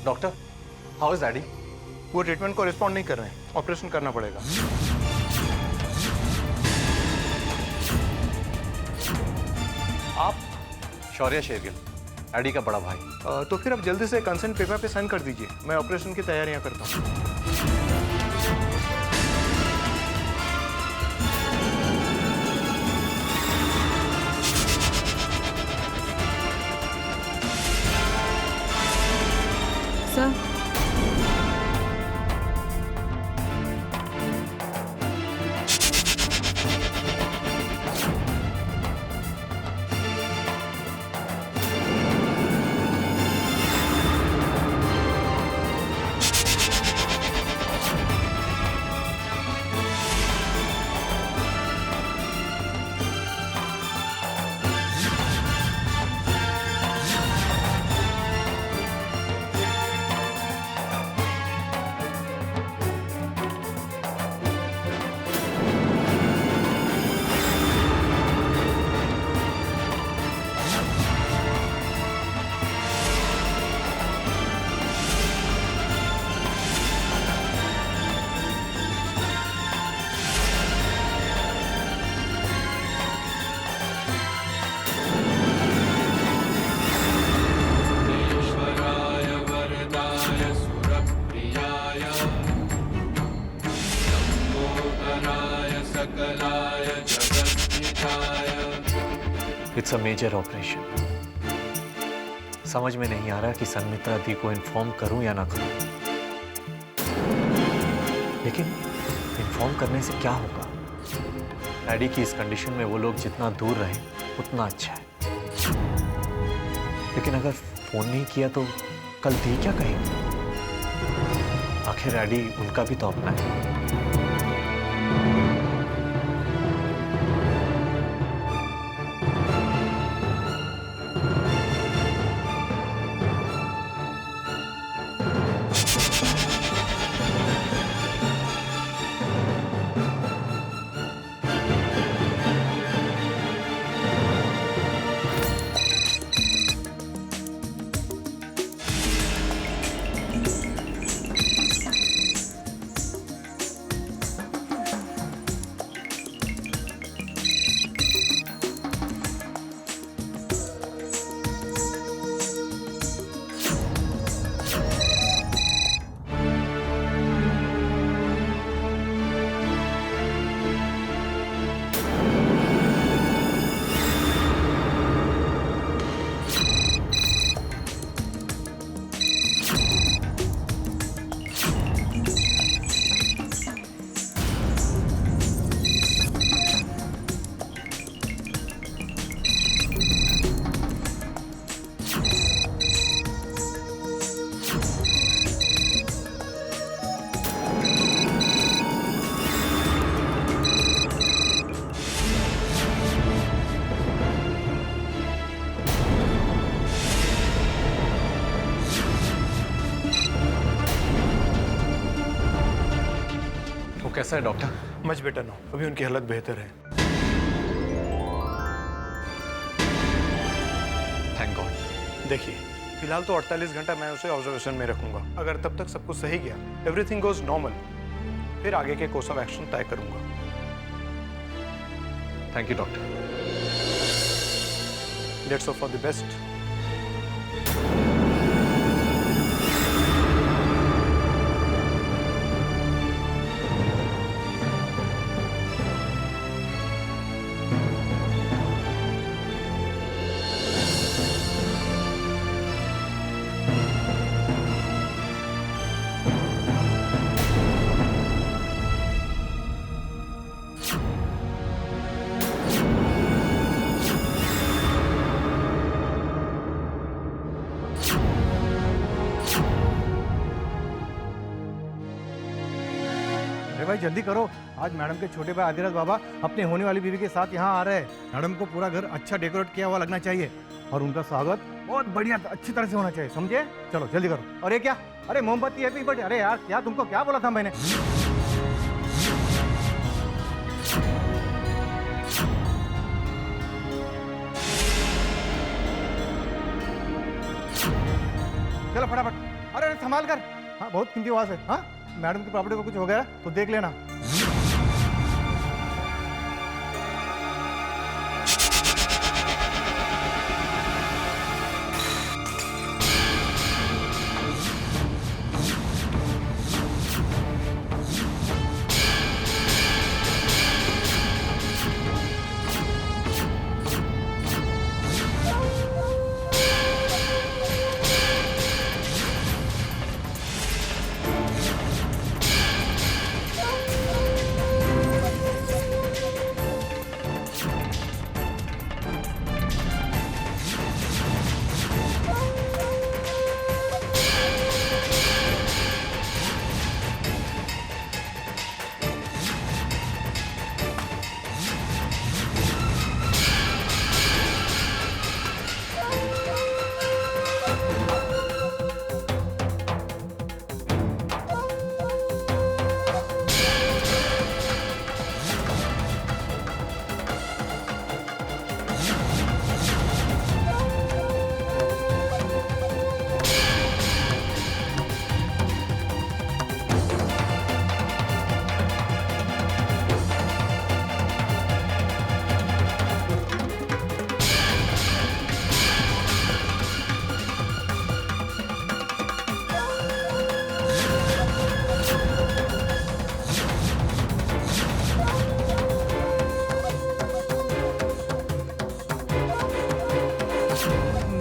Doctor, how is daddy? वो treatment को respond नहीं कर रहे हैं, ऑपरेशन करना पड़ेगा। आप? शौर्य शेरगिल, डैडी का बड़ा भाई। तो फिर आप जल्दी से कंसेंट पेपर पे साइन कर दीजिए, मैं ऑपरेशन की तैयारियां करता हूँ। सर, ईश्वराय वरदाय सुरप्रियाय लंबोदराय सकलाय जगद्धिताय। It's a major operation. समझ में नहीं आ रहा कि सन्मित्रा दी को इन्फॉर्म करूं या ना करूं। लेकिन इन्फॉर्म करने से क्या होगा? डैडी की इस कंडीशन में वो लोग जितना दूर रहें उतना अच्छा है। लेकिन अगर फोन नहीं किया तो कल दी क्या कहेंगे? आखिर डैडी उनका भी तो अपना है। वो कैसा है डॉक्टर? मच बेटर नो, अभी उनकी हालत बेहतर है। Thank God. देखिए, फिलहाल तो 48 घंटा मैं उसे ऑब्जर्वेशन में रखूंगा। अगर तब तक सब कुछ सही गया, एवरीथिंग गोज नॉर्मल, फिर आगे के कोर्स ऑफ एक्शन तय करूंगा। Thank you doctor. Let's hope for the best. भाई जल्दी करो, आज मैडम के छोटे भाई आदिराज बाबा अपने होने वाली बीवी के साथ यहाँ आ रहे हैं। मैडम को पूरा घर अच्छा डेकोरेट किया हुआ लगना चाहिए और उनका स्वागत बहुत बढ़िया अच्छी तरह से होना चाहिए, समझे? चलो जल्दी करो। और ये क्या? अरे मोमबत्ती हैप्पी बर्थडे। अरे यार क्या तुमको क्या बोला था मैंने? चलो फटाफट। अरे अरे संभाल कर। हाँ बहुत कीमती आवाज है। हाँ मैडम की प्रॉपर्टी को कुछ हो गया तो देख लेना।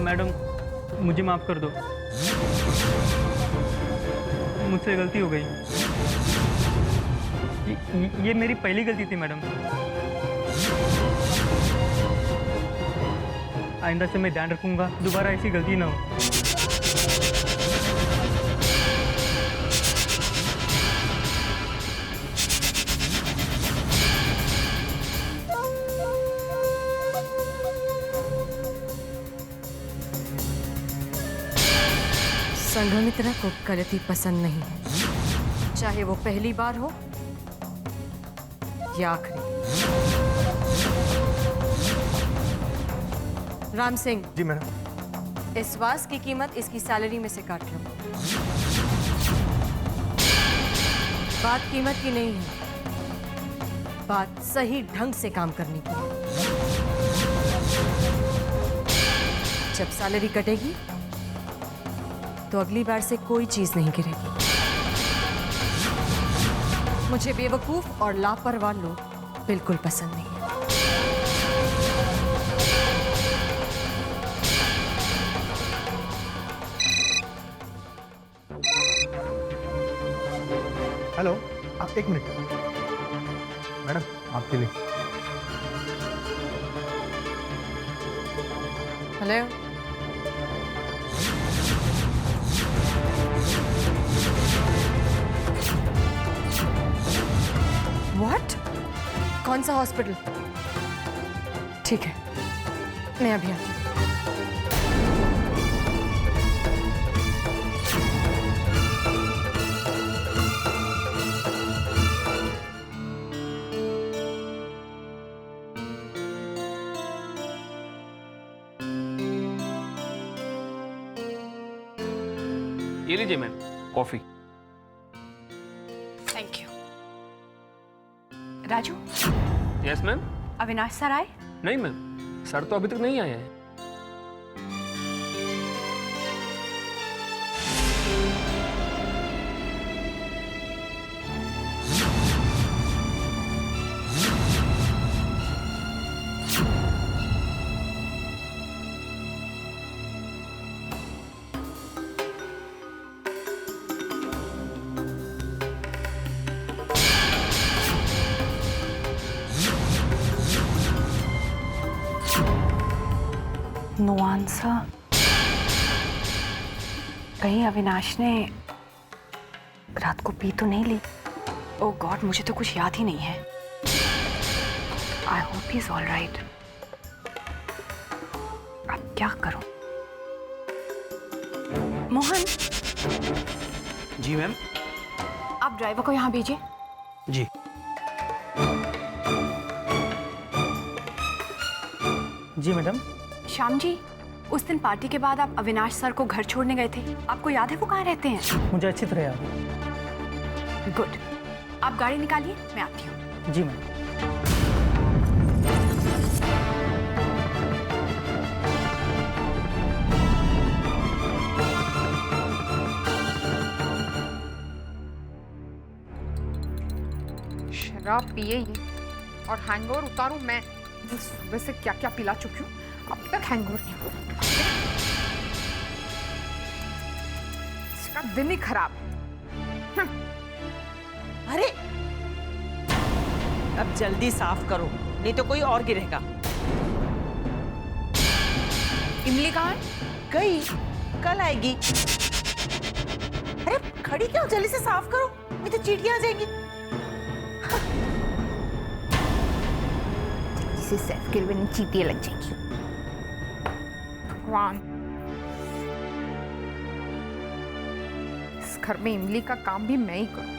मैडम मुझे माफ़ कर दो, मुझसे गलती हो गई। ये मेरी पहली गलती थी मैडम। आइंदा से मैं ध्यान रखूंगा दोबारा ऐसी गलती ना हो। संघमित्रा को गलती पसंद नहीं है, चाहे वो पहली बार हो या आखिरी। राम सिंह जी मैडम। इस वास की कीमत इसकी सैलरी में से काट लो। बात कीमत की नहीं है, बात सही ढंग से काम करने की है। जब सैलरी कटेगी तो अगली बार से कोई चीज नहीं गिरेगी। मुझे बेवकूफ और लापरवाह लोग बिल्कुल पसंद नहीं है। हेलो, आप एक मिनट मैडम, आपके लिए। Hello, what? कौन सा हॉस्पिटल? ठीक है, मैं अभी आती हूँ। ये लीजिए ma'am coffee. Thank you. Raju, yes ma'am. Avinash sir आए? नहीं मैम, सर तो अभी तक नहीं आए हैं। No answer. कहीं अविनाश ने रात को पी तो नहीं ली? ओह गॉड, मुझे तो कुछ याद ही नहीं है। I hope he is all right. अब क्या करूं? मोहन, जी मैम। आप ड्राइवर को यहाँ भेजिए। जी। जी मैडम। श्याम जी, उस दिन पार्टी के बाद आप अविनाश सर को घर छोड़ने गए थे, आपको याद है वो कहाँ रहते हैं? मुझे अच्छी तरह याद है। गुड, आप गाड़ी निकालिए, मैं आती हूँ। जी मैम। शराब पिए ये और हैंगओवर उतारूं मैं। सुबह से क्या क्या पिला चुकी हूँ, अब तक हैंगओवर नहीं हुआ। इसका दिन ही खराब है। अरे अब जल्दी साफ करो, नहीं तो कोई और गिरेगा। इमली कहाँ है? गई, कल आएगी। अरे खड़ी क्या हो, जल्दी से साफ करो, नहीं तो चींटियां आ जाएंगी। इसे सेफ के लिए चीटियां लग जाएगी। भगवान, इस घर में इमली का काम भी मैं ही करूं।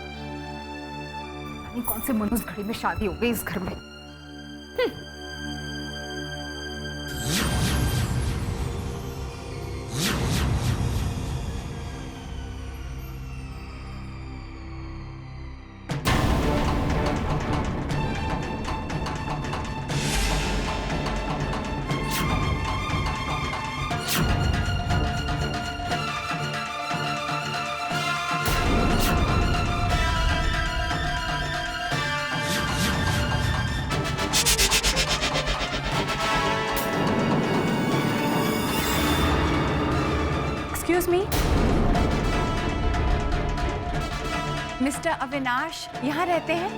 नहीं कौन से मनुष्य घड़ी में शादी हो गई इस घर में। एक्सक्यूज मी, मिस्टर अविनाश यहाँ रहते हैं?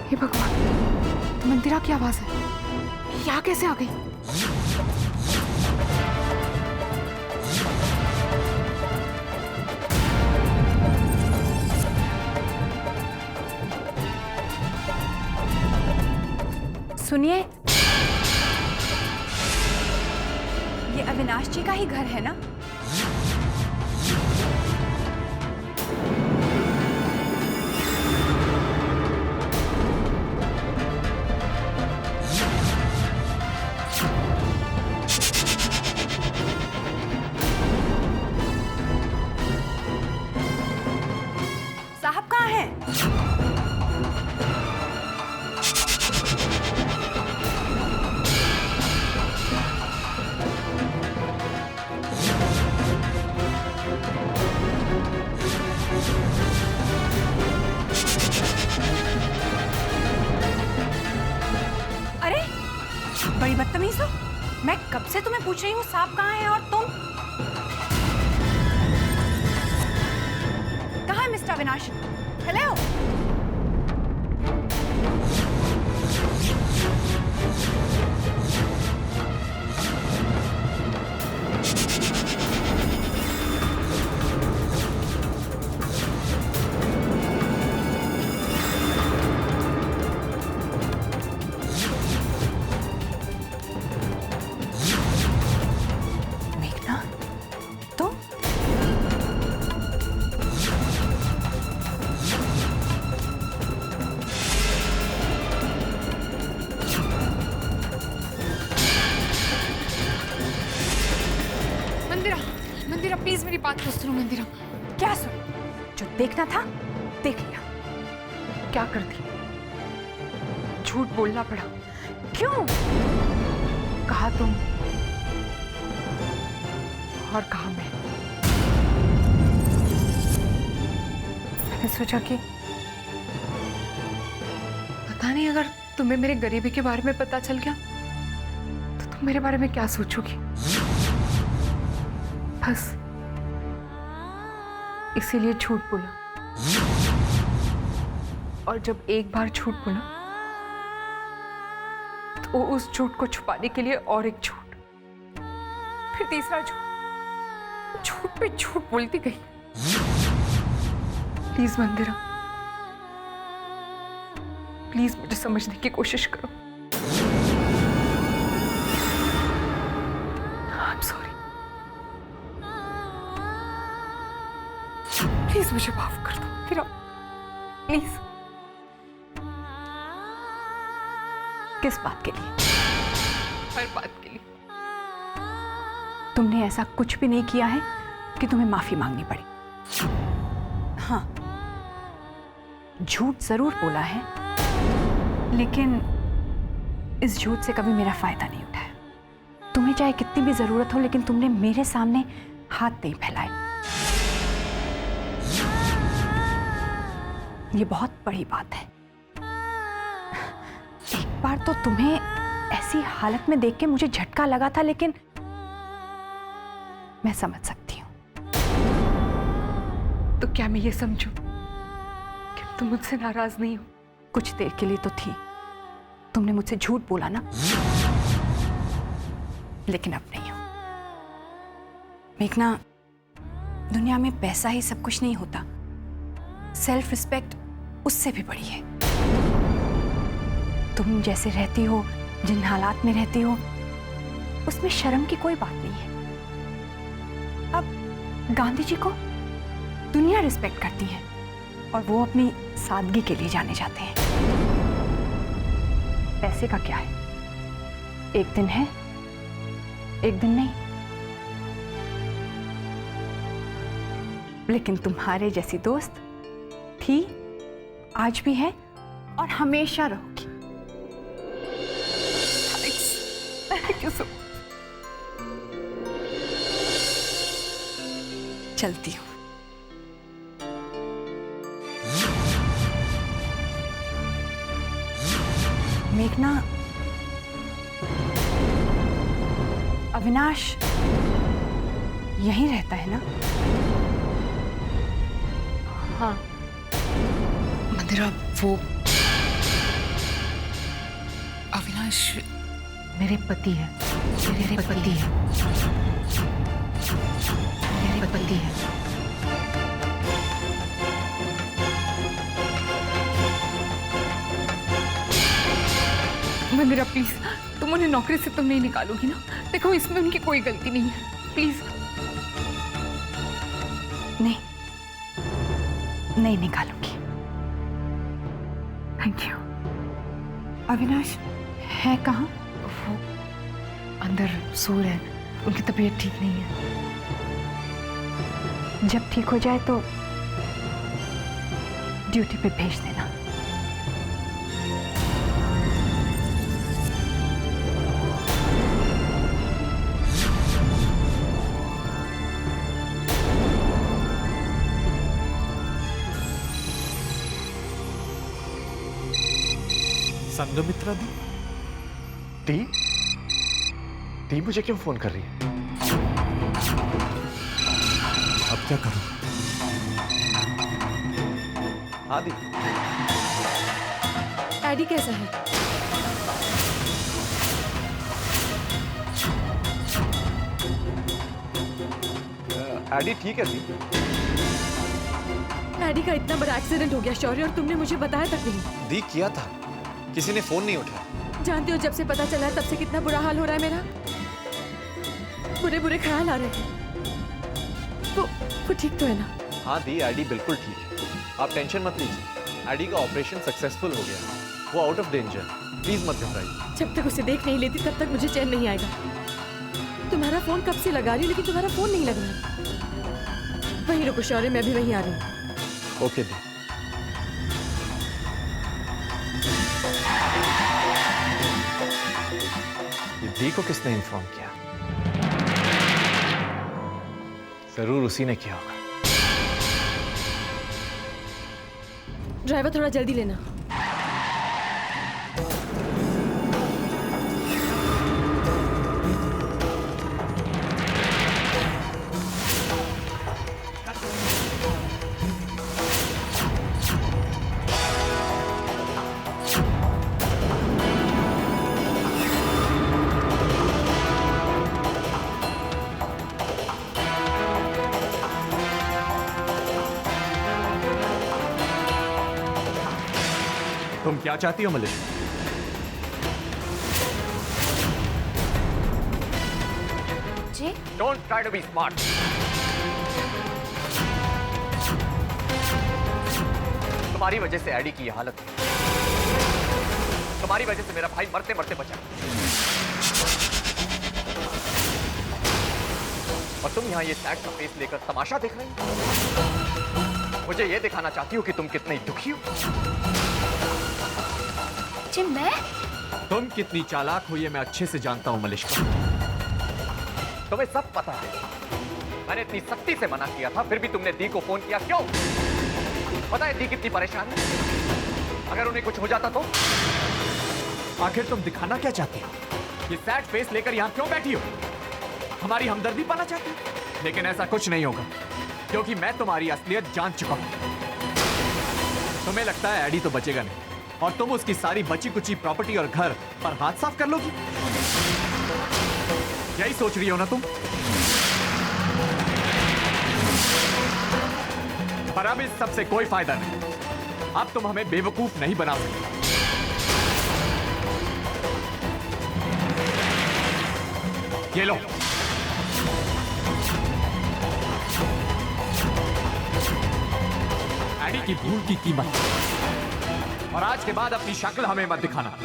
हे भगवान, तो मंदिरा की आवाज है, यहाँ कैसे आ गई? सुनिए, ये अविनाश जी का ही घर है ना? साहब कहाँ हैं? अरे बड़ी बदतमीज हो, मैं कब से तुम्हें पूछ रही हूँ सांप कहाँ है और तुम कहाँ है? Mister Avinash, hello. मेघना, तुम? मंदिरा, मंदिरा प्लीज मेरी बात तो सुनो। मंदिरा, क्या सुन? जो देखना था देख लिया। क्या करती? झूठ बोलना पड़ा। क्यों? कहा तुम और कहा मैं। मैंने सोचा कि पता नहीं, अगर तुम्हें मेरे गरीबी के बारे में पता चल गया तो तुम मेरे बारे में क्या सोचोगी। बस इसीलिए झूठ बोला, और जब एक बार झूठ बोला तो उस झूठ को छुपाने के लिए और एक झूठ, फिर तीसरा झूठ, झूठ पे झूठ बोलती गई। प्लीज मंदिरा, प्लीज मुझे समझने की कोशिश करो। आई एम सॉरी, प्लीज मुझे माफ कर दो मंदिरा, प्लीज। किस बात के लिए? हर बात के लिए। तुमने ऐसा कुछ भी नहीं किया है कि तुम्हें माफी मांगनी पड़े। हाँ, झूठ जरूर बोला है, लेकिन इस झूठ से कभी मेरा फायदा नहीं उठाया। तुम्हें चाहे कितनी भी जरूरत हो, लेकिन तुमने मेरे सामने हाथ नहीं फैलाए। ये बहुत बड़ी बात है। एक बार तो तुम्हें ऐसी हालत में देख के मुझे झटका लगा था, लेकिन मैं समझ सकती हूँ। तो क्या मैं ये समझूं कि तुम मुझसे नाराज नहीं हो? कुछ देर के लिए तो थी। तुमने मुझसे झूठ बोला ना, लेकिन अब नहीं हो। मेघना, दुनिया में पैसा ही सब कुछ नहीं होता। सेल्फ रिस्पेक्ट उससे भी बड़ी है। तुम जैसे रहती हो, जिन हालात में रहती हो, उसमें शर्म की कोई बात नहीं है। अब गांधी जी को दुनिया रिस्पेक्ट करती है और वो अपनी सादगी के लिए जाने जाते हैं। पैसे का क्या है? एक दिन है, एक दिन नहीं। लेकिन तुम्हारे जैसी दोस्त थी, आज भी है और हमेशा रहोगी। Thank you so much. चलती हूँ। मेघना, अविनाश यहीं रहता है ना? हाँ, मंदिरा, वो अविनाश मेरे पति है। मेरे पति है। मेरे पति है। मंदिरा प्लीज, तुम उन्हें नौकरी से तुम नहीं निकालोगी ना? देखो, इसमें उनकी कोई गलती नहीं है। प्लीज। नहीं, नहीं निकालूंगी। Thank you. अविनाश है कहाँ? वो अंदर सो रहे हैं, उनकी तबीयत ठीक नहीं है। जब ठीक हो जाए तो ड्यूटी पे भेज देना। संघमित्रा दी? टी? टी मुझे क्यों फोन कर रही है? अब क्या करूं? आदि, एडी कैसा है? एडी ठीक है दी। एडी का इतना बड़ा एक्सीडेंट हो गया शौर्य, और तुमने मुझे बताया तक नहीं। दी किया था, किसी ने फोन नहीं उठाया। जानते हो, जब से पता चला है तब से कितना बुरा हाल हो रहा है मेरा। बुरे बुरे ख्याल आ रहे हैं। वो ठीक तो है ना? हाँ दी, एडी बिल्कुल ठीक है। आप टेंशन मत लीजिए। एडी का ऑपरेशन सक्सेसफुल हो गया, वो आउट ऑफ डेंजर। प्लीज मत घबराइए। जब तक उसे देख नहीं लेती तब तक मुझे चैन नहीं आएगा। तुम्हारा फोन कब से लगा रही हूँ, लेकिन तुम्हारा फोन नहीं लग रहा। वहीं रुको शौर्य, मैं भी वहीं आ रही हूँ। ओके दी। ये दी को किसने इन्फॉर्म किया? जरूर उसी ने किया होगा। ड्राइवर थोड़ा जल्दी लेना। तुम क्या चाहती हो मलिक? जी? Don't try to be smart. तुम्हारी वजह से एडी की ये हालत है। तुम्हारी वजह से मेरा भाई मरते मरते बचा और तुम यहाँ ये सैड का फेस लेकर तमाशा देख रही हो। मुझे ये दिखाना चाहती हो कि तुम कितनी दुखी हो। जी मैं तुम कितनी चालाक हो ये मैं अच्छे से जानता हूं मलिश्का। तुम्हें सब पता है। मैंने इतनी सख्ती से मना किया था, फिर भी तुमने दी को फोन किया, क्यों? पता है दी कितनी परेशान है। अगर उन्हें कुछ हो जाता तो? आखिर तुम दिखाना क्या चाहती हो? ये सैड फेस लेकर यहां क्यों बैठी हो? हमारी हमदर्दी पाना चाहती हो? लेकिन ऐसा कुछ नहीं होगा, क्योंकि मैं तुम्हारी असलियत जान चुका हूं। तुम्हें लगता है एडी तो बचेगा नहीं और तुम उसकी सारी बची कुची प्रॉपर्टी और घर पर हाथ साफ कर लोगी? यही सोच रही हो ना तुम? पर अब इस सबसे कोई फायदा नहीं। अब तुम हमें बेवकूफ नहीं बना सकते। ये लो, एडी की भूल की कीमत, और आज के बाद अपनी शक्ल हमें मत दिखाना।